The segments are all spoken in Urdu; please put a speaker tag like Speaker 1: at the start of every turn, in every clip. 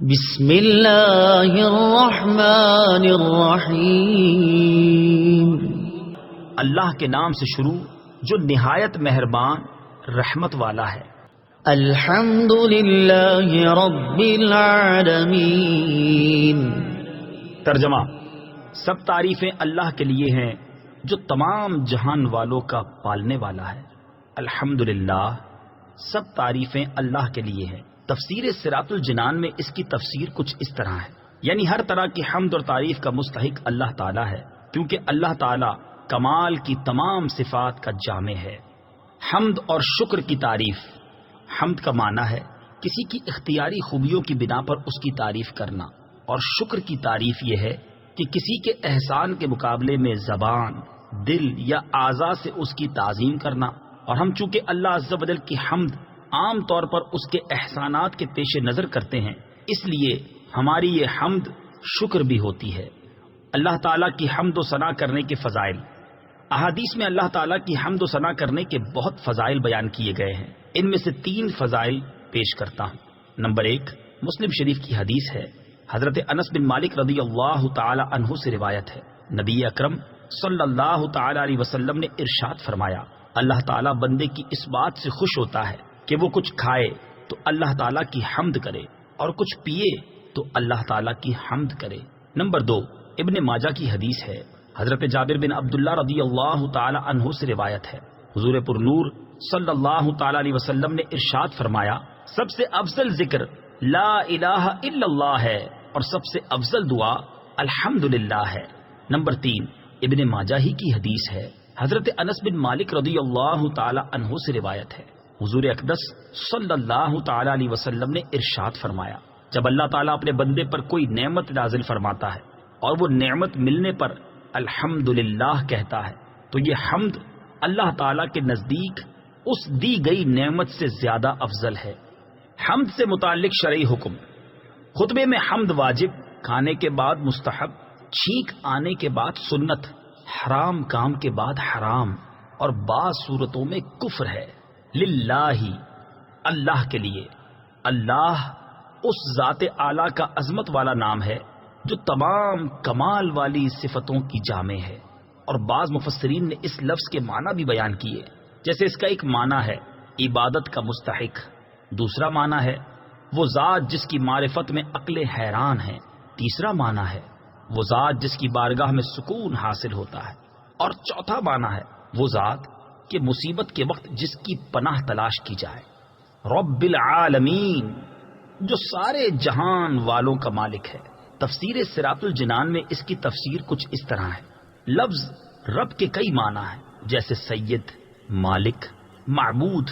Speaker 1: بسم اللہ الرحمن الرحیم،
Speaker 2: اللہ کے نام سے شروع جو نہایت مہربان رحمت والا ہے۔
Speaker 1: الحمد للہ رب العالمین۔
Speaker 2: ترجمہ: سب تعریفیں اللہ کے لیے ہیں جو تمام جہان والوں کا پالنے والا ہے۔ الحمدللہ، سب تعریفیں اللہ کے لیے ہیں۔ تفسیر صراط الجنان میں اس کی تفسیر کچھ اس طرح ہے، یعنی ہر طرح کی حمد اور تعریف کا مستحق اللہ تعالیٰ ہے، کیونکہ اللہ تعالیٰ کمال کی تمام صفات کا جامع ہے۔ حمد اور شکر کی تعریف۔ حمد کا معنی ہے کسی کی اختیاری خوبیوں کی بنا پر اس کی تعریف کرنا، اور شکر کی تعریف یہ ہے کہ کسی کے احسان کے مقابلے میں زبان، دل یا اعضاء سے اس کی تعظیم کرنا۔ اور ہم چونکہ اللہ عز و جل کی حمد عام طور پر اس کے احسانات کے پیش نظر کرتے ہیں، اس لیے ہماری یہ حمد شکر بھی ہوتی ہے۔ اللہ تعالیٰ کی حمد و ثنا کرنے کے فضائل۔ احادیث میں اللہ تعالیٰ کی حمد و ثنا کرنے کے بہت فضائل بیان کیے گئے ہیں، ان میں سے 3 فضائل پیش کرتا ہوں۔ نمبر 1، مسلم شریف کی حدیث ہے، حضرت انس بن مالک رضی اللہ تعالی عنہ سے روایت ہے، نبی اکرم صلی اللہ تعالی علیہ وسلم نے ارشاد فرمایا، اللہ تعالیٰ بندے کی اس بات سے خوش ہوتا ہے کہ وہ کچھ کھائے تو اللہ تعالیٰ کی حمد کرے، اور کچھ پیے تو اللہ تعالیٰ کی حمد کرے۔ نمبر 2، ابن ماجہ کی حدیث ہے، حضرت جابر بن عبداللہ رضی اللہ تعالی عنہ سے روایت ہے، حضور پر نور صلی اللہ تعالی علیہ وسلم نے ارشاد فرمایا، سب سے افضل ذکر لا الہ الا اللہ ہے، اور سب سے افضل دعا الحمدللہ ہے۔ نمبر 3، ابن ماجہ ہی کی حدیث ہے، حضرت انس بن مالک رضی اللہ تعالی عنہ سے روایت ہے، حضور اقدس صلی اللہ تعالی علیہ وسلم نے ارشاد فرمایا، جب اللہ تعالیٰ اپنے بندے پر کوئی نعمت نازل فرماتا ہے اور وہ نعمت ملنے پر الحمدللہ کہتا ہے، تو یہ حمد اللہ تعالیٰ کے نزدیک اس دی گئی نعمت سے زیادہ افضل ہے۔ حمد سے متعلق شرعی حکم۔ خطبے میں حمد واجب، کھانے کے بعد مستحب، چھینک آنے کے بعد سنت، حرام کام کے بعد حرام، اور بعض صورتوں میں کفر ہے۔ للہ، اللہ کے لیے۔ اللہ اس ذات اعلیٰ کا عظمت والا نام ہے جو تمام کمال والی صفتوں کی جامع ہے، اور بعض مفسرین نے اس لفظ کے معنی بھی بیان کیے، جیسے اس کا ایک معنی ہے عبادت کا مستحق، دوسرا معنی ہے وہ ذات جس کی معرفت میں عقل حیران ہے، تیسرا معنی ہے وہ ذات جس کی بارگاہ میں سکون حاصل ہوتا ہے، اور چوتھا معنی ہے وہ ذات کہ مصیبت کے وقت جس کی پناہ تلاش کی جائے۔ رب العالمین، جو سارے جہان والوں کا مالک ہے۔ تفسیر صراط الجنان میں اس کی تفسیر کچھ اس طرح ہے، لفظ رب کے کئی معنی ہیں، جیسے سید، مالک، معبود،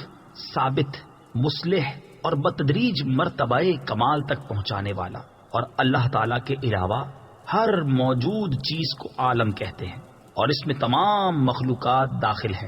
Speaker 2: ثابت، مصلح، اور بتدریج مرتبہ کمال تک پہنچانے والا، اور اللہ تعالیٰ کے علاوہ ہر موجود چیز کو عالم کہتے ہیں، اور اس میں تمام مخلوقات داخل ہیں۔